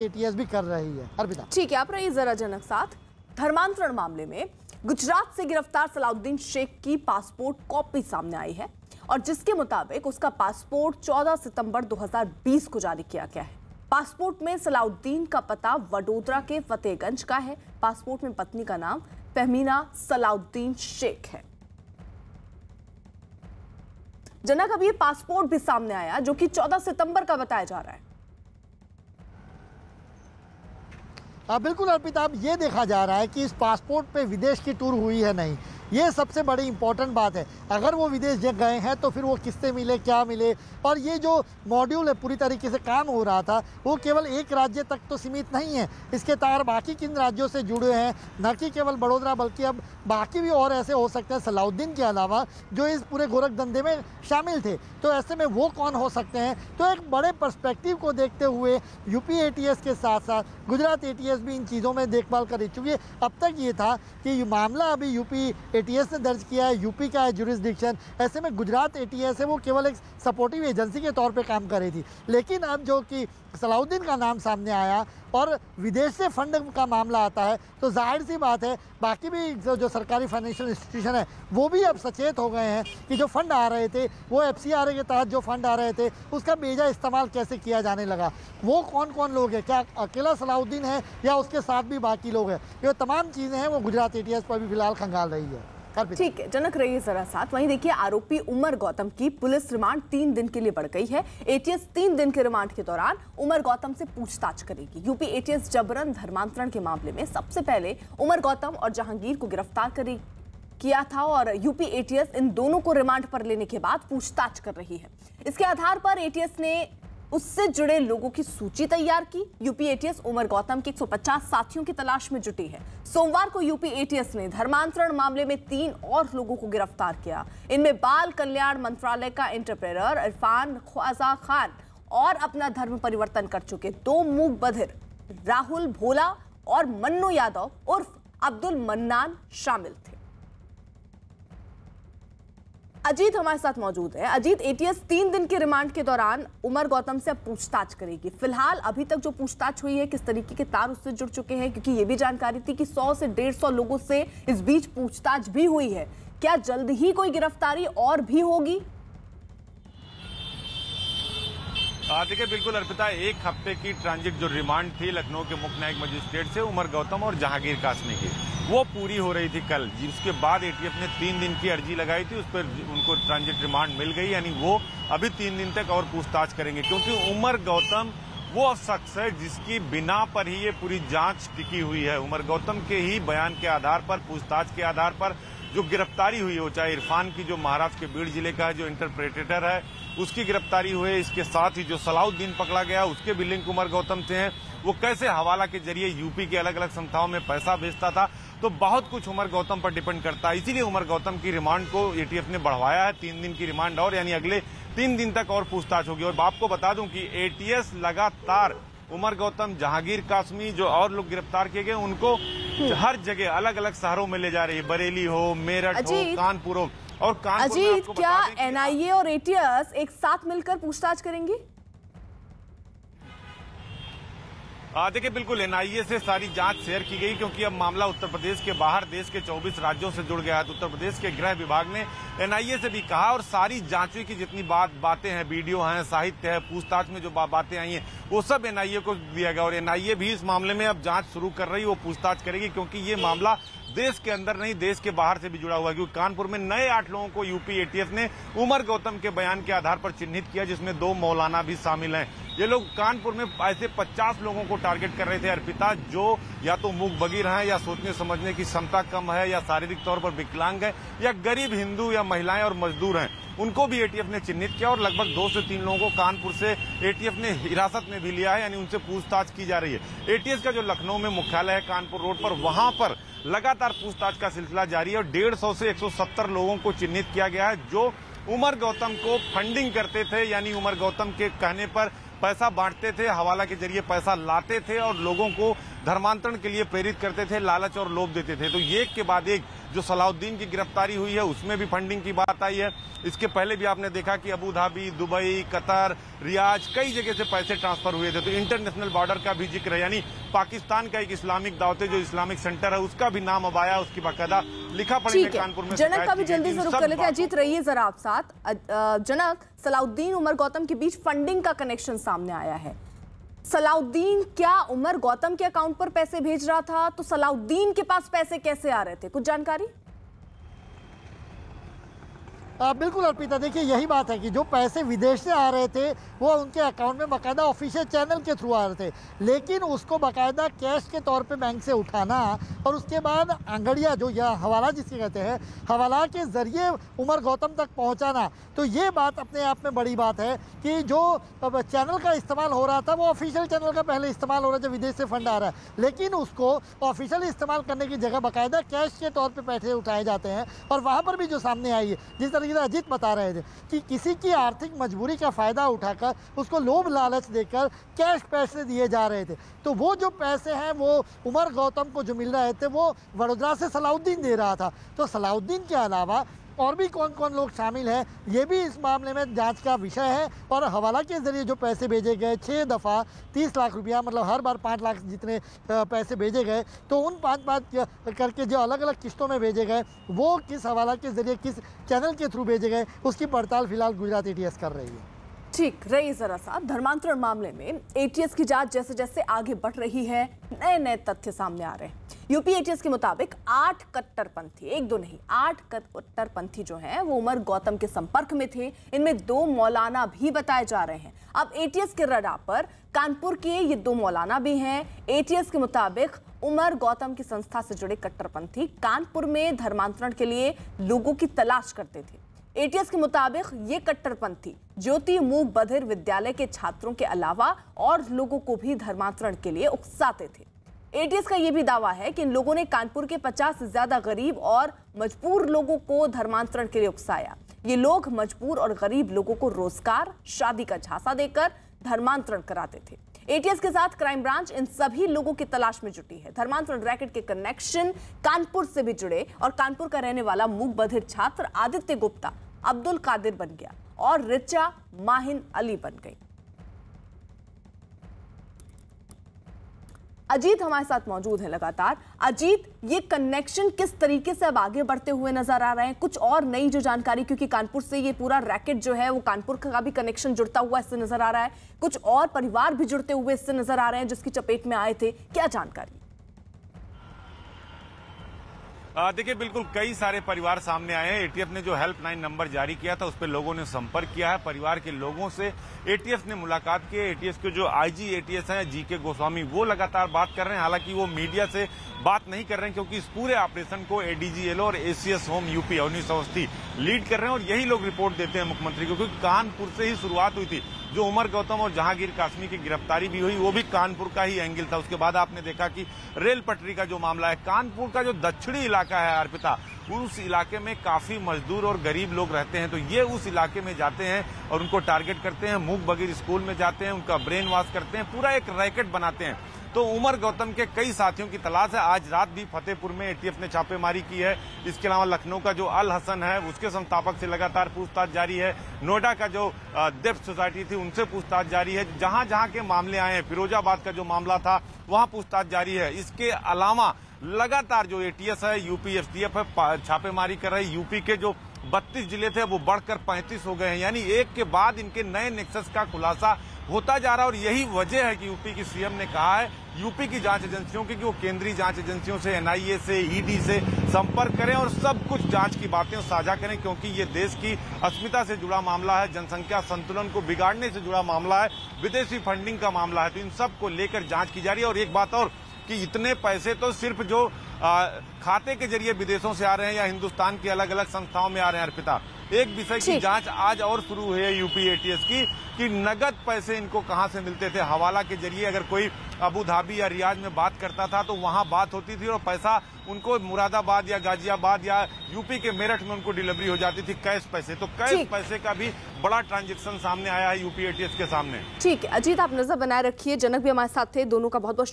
ATS भी कर रही है। अर्पिता, ठीक है, आप रहिए जरा जनक साथ। धर्मांतरण मामले में गुजरात से गिरफ्तार सलाउद्दीन शेख की पासपोर्ट कॉपी सामने आई है और जिसके मुताबिक उसका पासपोर्ट 14 सितंबर 2020 को जारी किया गया है। पासपोर्ट में सलाउद्दीन का पता वडोदरा के फतेहगंज का है। पासपोर्ट में पत्नी का नाम फहमीना सलाउद्दीन शेख है। जनक, अब ये पासपोर्ट भी सामने आया जो कि 14 सितंबर का बताया जा रहा है। बिल्कुल अर्पिता, अब ये देखा जा रहा है कि इस पासपोर्ट पे विदेश की टूर हुई है नहीं, ये सबसे बड़ी इंपॉर्टेंट बात है। अगर वो विदेश गए हैं तो फिर वो किससे मिले, क्या मिले, और ये जो मॉड्यूल है पूरी तरीके से काम हो रहा था वो केवल एक राज्य तक तो सीमित नहीं है, इसके तार बाकी किन राज्यों से जुड़े हैं, न कि केवल बड़ोदरा बल्कि अब बाकी भी और ऐसे हो सकते हैं सलाउद्दीन के अलावा जो इस पूरे गोरख धंधे में शामिल थे। तो ऐसे में वो कौन हो सकते हैं? तो एक बड़े पर्सपेक्टिव को देखते हुए यूपी एटीएस के साथ साथ गुजरात एटीएस भी इन चीज़ों में देखभाल करी। चूँकि अब तक ये था कि मामला अभी यूपी एटीएस ने दर्ज किया है, यूपी का है जुरिस्डिक्शन, ऐसे में गुजरात एटीएस है वो केवल एक सपोर्टिव एजेंसी के तौर पे काम कर रही थी। लेकिन अब जो कि सलाउद्दीन का नाम सामने आया और विदेश से फंड का मामला आता है तो जाहिर सी बात है बाकी भी जो सरकारी फाइनेंशियल इंस्टीट्यूशन है वो भी अब सचेत हो गए हैं कि जो फंड आ रहे थे वो एफसीआरए के तहत जो फंड आ रहे थे उसका बेजा इस्तेमाल कैसे किया जाने लगा। वो कौन कौन लोग हैं, क्या अकेला सलाउद्दीन है या उसके साथ भी बाकी लोग हैं, ये तमाम चीज़ें हैं वो गुजरात एटीएस पर भी फिलहाल खंगाल रही है। ठीक है जनक, रहिए जरा साथ। वहीं देखिए, आरोपी उमर गौतम की पुलिस रिमांड 3 दिन के लिए बढ़ गई है। एटीएस 3 दिन के रिमांड के दौरान उमर गौतम से पूछताछ करेगी। यूपी एटीएस जबरन धर्मांतरण के मामले में सबसे पहले उमर गौतम और जहांगीर को गिरफ्तार किया था और यूपी एटीएस इन दोनों को रिमांड पर लेने के बाद पूछताछ कर रही है। इसके आधार पर एटीएस ने उससे जुड़े लोगों की सूची तैयार की। यूपी एटीएस उमर गौतम के 150 साथियों की तलाश में जुटी है। सोमवार को यूपी एटीएस ने धर्मांतरण मामले में 3 और लोगों को गिरफ्तार किया। इनमें बाल कल्याण मंत्रालय का इंटरप्रेनर इरफान ख्वाजा खान और अपना धर्म परिवर्तन कर चुके 2 मूक बधिर राहुल भोला और मन्नू यादव उर्फ अब्दुल मन्नान शामिल थे। अजीत हमारे साथ मौजूद है। अजीत, एटीएस 3 दिन के रिमांड के दौरान उमर गौतम से अब पूछताछ करेगी। फिलहाल अभी तक जो पूछताछ हुई है, किस तरीके के तार उससे जुड़ चुके हैं? क्योंकि ये भी जानकारी थी कि 100 से 150 लोगों से इस बीच पूछताछ भी हुई है। क्या जल्द ही कोई गिरफ्तारी और भी होगी? देखिए बिल्कुल अर्पिता, 1 हफ्ते की ट्रांजिट जो रिमांड थी लखनऊ के मुख्य न्यायिक मजिस्ट्रेट से उमर गौतम और जहांगीर कासमी की, वो पूरी हो रही थी कल। जिसके बाद एटीएस ने 3 दिन की अर्जी लगाई थी, उस पर उनको ट्रांजिट रिमांड मिल गई, यानी वो अभी 3 दिन तक और पूछताछ करेंगे। क्योंकि उमर गौतम वो शख्स है जिसकी बिना पर ही ये पूरी जांच टिकी हुई है। उमर गौतम के ही बयान के आधार पर, पूछताछ के आधार पर जो गिरफ्तारी हुई हो, चाहे इरफान की जो महाराष्ट्र के बीड़ जिले का जो इंटरप्रेटर है उसकी गिरफ्तारी हुई, इसके साथ ही जो सलाउद्दीन पकड़ा गया उसके भी लिंक उमर गौतम से हैं। वो कैसे हवाला के जरिए यूपी के अलग अलग संस्थाओं में पैसा भेजता था, तो बहुत कुछ उमर गौतम पर डिपेंड करता है। इसीलिए उमर गौतम की रिमांड को एटीएस ने बढ़वाया है 3 दिन की रिमांड और, यानी अगले 3 दिन तक और पूछताछ होगी। और आपको बता दूं कि एटीएस लगातार उमर गौतम, जहांगीर कासमी, जो और लोग गिरफ्तार किए गए उनको हर जगह अलग अलग शहरों में ले जा रही है, बरेली हो, मेरठ हो, कानपुर हो। और कानपुर में अजीत, क्या एनआईए और एटीएस एक साथ मिलकर पूछताछ करेंगी? देखिए बिल्कुल एनआईए से सारी जांच शेयर की गई, क्योंकि अब मामला उत्तर प्रदेश के बाहर देश के 24 राज्यों से जुड़ गया है। तो उत्तर प्रदेश के गृह विभाग ने एनआईए से भी कहा और सारी जांचों की जितनी बातें हैं, वीडियो हैं, साहित्य है, पूछताछ में जो बातें आई हैं वो सब एनआईए को दिया गया। और एनआईए भी इस मामले में अब जांच शुरू कर रही है, वो पूछताछ करेगी, क्योंकि ये मामला देश के अंदर नहीं देश के बाहर से भी जुड़ा हुआ है। क्योंकि कानपुर में नए 8 लोगों को यूपी एटीएस ने उमर गौतम के बयान के आधार पर चिन्हित किया, जिसमें 2 मौलाना भी शामिल हैं। ये लोग कानपुर में ऐसे 50 लोगों को टारगेट कर रहे थे अर्पिता, जो या तो मूक बधिर हैं, या सोचने समझने की क्षमता कम है, या शारीरिक तौर पर विकलांग है, या गरीब हिंदू या महिलाएं और मजदूर हैं। उनको भी एटीएस ने चिन्हित किया और लगभग 2 से 3 लोगों को कानपुर से एटीएस ने हिरासत में भी लिया है, यानी उनसे पूछताछ की जा रही है। एटीएस का जो लखनऊ में मुख्यालय है कानपुर रोड पर, वहां पर लगातार पूछताछ का सिलसिला जारी है और 150 से 170 लोगों को चिन्हित किया गया है जो उमर गौतम को फंडिंग करते थे, यानी उमर गौतम के कहने पर पैसा बांटते थे, हवाला के जरिए पैसा लाते थे और लोगों को धर्मांतरण के लिए प्रेरित करते थे, लालच और लोभ देते थे। तो एक के बाद एक जो सलाउद्दीन की गिरफ्तारी हुई है उसमें भी फंडिंग की बात आई है। इसके पहले भी आपने देखा कि अबू धाबी, दुबई, कतर, रियाज कई जगह से पैसे ट्रांसफर हुए थे। तो इंटरनेशनल बॉर्डर का भी जिक्र है, यानी पाकिस्तान का एक इस्लामिक दावते जो इस्लामिक सेंटर है उसका भी नाम अब आया, उसकी बाकायदा लिखा पढ़ी में कानपुर में। जनक का भी जल्दी से रुक कर लेते हैं। अजीत रहिए जरा आप साथ। जनक, सलाउद्दीन उमर गौतम के बीच फंडिंग का कनेक्शन सामने आया है। सलाउद्दीन क्या उमर गौतम के अकाउंट पर पैसे भेज रहा था? तो सलाउद्दीन के पास पैसे कैसे आ रहे थे, कुछ जानकारी? बिल्कुल अर्पिता, देखिए यही बात है कि जो पैसे विदेश से आ रहे थे वो उनके अकाउंट में बाकायदा ऑफिशियल चैनल के थ्रू आ रहे थे, लेकिन उसको बाकायदा कैश के तौर पे बैंक से उठाना और उसके बाद अंगड़िया जो या हवाला जिसे कहते हैं, हवाला के ज़रिए उमर गौतम तक पहुंचाना, तो ये बात अपने आप में बड़ी बात है कि जो चैनल का इस्तेमाल हो रहा था वो ऑफिशियल चैनल का पहले इस्तेमाल हो रहा था, विदेश से फंड आ रहा है, लेकिन उसको ऑफिशियल इस्तेमाल करने की जगह बाकायदा कैश के तौर पर पैसे उठाए जाते हैं। और वहाँ पर भी जो सामने आई है, जिस तरह अजीत बता रहे थे कि किसी की आर्थिक मजबूरी का फायदा उठाकर उसको लोभ लालच देकर कैश पैसे दिए जा रहे थे, तो वो जो पैसे हैं वो उमर गौतम को जो मिल रहे थे वो वडोदरा से सलाउद्दीन दे रहा था। तो सलाउद्दीन के अलावा और भी कौन कौन लोग शामिल हैं ये भी इस मामले में जांच का विषय है। और हवाला के जरिए जो पैसे भेजे गए 6 दफ़ा 30 लाख रुपया, मतलब हर बार 5 लाख जितने पैसे भेजे गए, तो उन 5 करके जो अलग अलग किस्तों में भेजे गए वो किस हवाला के जरिए किस चैनल के थ्रू भेजे गए उसकी पड़ताल फिलहाल गुजरात एटीएस कर रही है। ठीक रही जरा सा। धर्मांतरण मामले में एटीएस की जांच जैसे जैसे आगे बढ़ रही है नए नए तथ्य सामने आ रहे हैं। यूपी एटीएस के मुताबिक 8 कट्टरपंथी, एक दो नहीं 8 कट्टरपंथी जो हैं वो उमर गौतम के संपर्क में थे। इनमें 2 मौलाना भी बताए जा रहे हैं। अब एटीएस के रडार पर कानपुर के ये 2 मौलाना भी हैं। एटीएस के मुताबिक उमर गौतम की संस्था से जुड़े कट्टरपंथी कानपुर में धर्मांतरण के लिए लोगों की तलाश करते थे। एटीएस के मुताबिक ये कट्टरपंथी ज्योति मूक बधिर विद्यालय के छात्रों के अलावा और लोगों को भी धर्मांतरण के लिए उकसाते थे। एटीएस का यह भी दावा है कि इन लोगों ने कानपुर के 50 से ज्यादा गरीब और मजबूर लोगों को धर्मांतरण के लिए उकसाया। ये लोग मजबूर और गरीब लोगों को रोजगार, शादी का झांसा देकर धर्मांतरण कराते थे। एटीएस के साथ क्राइम ब्रांच इन सभी लोगों की तलाश में जुटी है। धर्मांतरण रैकेट के कनेक्शन कानपुर से भी जुड़े और कानपुर का रहने वाला मूक बधिर छात्र आदित्य गुप्ता अब्दुल कादिर बन गया और रिचा माहिन अली बन गई। अजीत हमारे साथ मौजूद है लगातार। अजीत, ये कनेक्शन किस तरीके से अब आगे बढ़ते हुए नजर आ रहे हैं? कुछ और नई जो जानकारी, क्योंकि कानपुर से ये पूरा रैकेट जो है वो कानपुर का भी कनेक्शन जुड़ता हुआ इससे नजर आ रहा है, कुछ और परिवार भी जुड़ते हुए इससे नजर आ रहे हैं जिसकी चपेट में आए थे, क्या जानकारी? देखिए बिल्कुल कई सारे परिवार सामने आए हैं। एटीएस ने जो हेल्पलाइन नंबर जारी किया था उस पर लोगों ने संपर्क किया है। परिवार के लोगों से एटीएस ने मुलाकात की है। एटीएस के जो आईजी एटीएस हैं जीके गोस्वामी वो लगातार बात कर रहे हैं। हालांकि वो मीडिया से बात नहीं कर रहे हैं क्योंकि इस पूरे ऑपरेशन को एडीजी एलो और ACS home UP Awanish Awasthi lead कर रहे हैं और यही लोग रिपोर्ट देते हैं मुख्यमंत्री को, क्योंकि कानपुर से ही शुरुआत हुई थी। जो उमर गौतम और जहांगीर कासमी की गिरफ्तारी भी हुई वो भी कानपुर का ही एंगल था। उसके बाद आपने देखा कि रेल पटरी का जो मामला है, कानपुर का जो दक्षिणी इलाका है अर्पिता, उस इलाके में काफी मजदूर और गरीब लोग रहते हैं। तो ये उस इलाके में जाते हैं और उनको टारगेट करते हैं, मूक बधिर स्कूल में जाते हैं, उनका ब्रेन वॉश करते हैं, पूरा एक रैकेट बनाते हैं। तो उमर गौतम के कई साथियों की तलाश है। आज रात भी फतेहपुर में एटीएस ने छापेमारी की है। इसके अलावा लखनऊ का जो अल हसन है उसके संस्थापक से लगातार पूछताछ जारी है। नोएडा का जो डेफ सोसाइटी थी उनसे पूछताछ जारी है। जहां जहां के मामले आए हैं, फिरोजाबाद का जो मामला था वहां पूछताछ जारी है। इसके अलावा लगातार जो एटीएस है, यूपी एसटीएफ है, छापेमारी कर रही। यूपी के जो 32 जिले थे वो बढ़कर 35 हो गए हैं। यानी एक के बाद इनके नए नेक्सस का खुलासा होता जा रहा है और यही वजह है कि यूपी की सीएम ने कहा है यूपी की जांच एजेंसियों की कि वो केंद्रीय जांच एजेंसियों से, एनआईए से, ईडी से संपर्क करें और सब कुछ जांच की बातें साझा करें, क्योंकि ये देश की अस्मिता से जुड़ा मामला है, जनसंख्या संतुलन को बिगाड़ने से जुड़ा मामला है, विदेशी फंडिंग का मामला है। तो इन सब को लेकर जांच की जा रही है। और एक बात और कि इतने पैसे तो सिर्फ जो खाते के जरिए विदेशों से आ रहे हैं या हिंदुस्तान की अलग अलग संस्थाओं में आ रहे हैं अर्पिता, एक विषय की जांच आज और शुरू हुई है यूपी एटीएस की कि नगद पैसे इनको कहां से मिलते थे। हवाला के जरिए अगर कोई अबू धाबी या रियाज में बात करता था तो वहां बात होती थी और पैसा उनको मुरादाबाद या गाजियाबाद या यूपी के मेरठ में उनको डिलीवरी हो जाती थी कैश पैसे। तो कैश पैसे का भी बड़ा ट्रांजेक्शन सामने आया है यूपी एटीएस के सामने। ठीक है अजीत, आप नजर बनाए रखिए। जनक भी हमारे साथ थे, दोनों का बहुत बहुत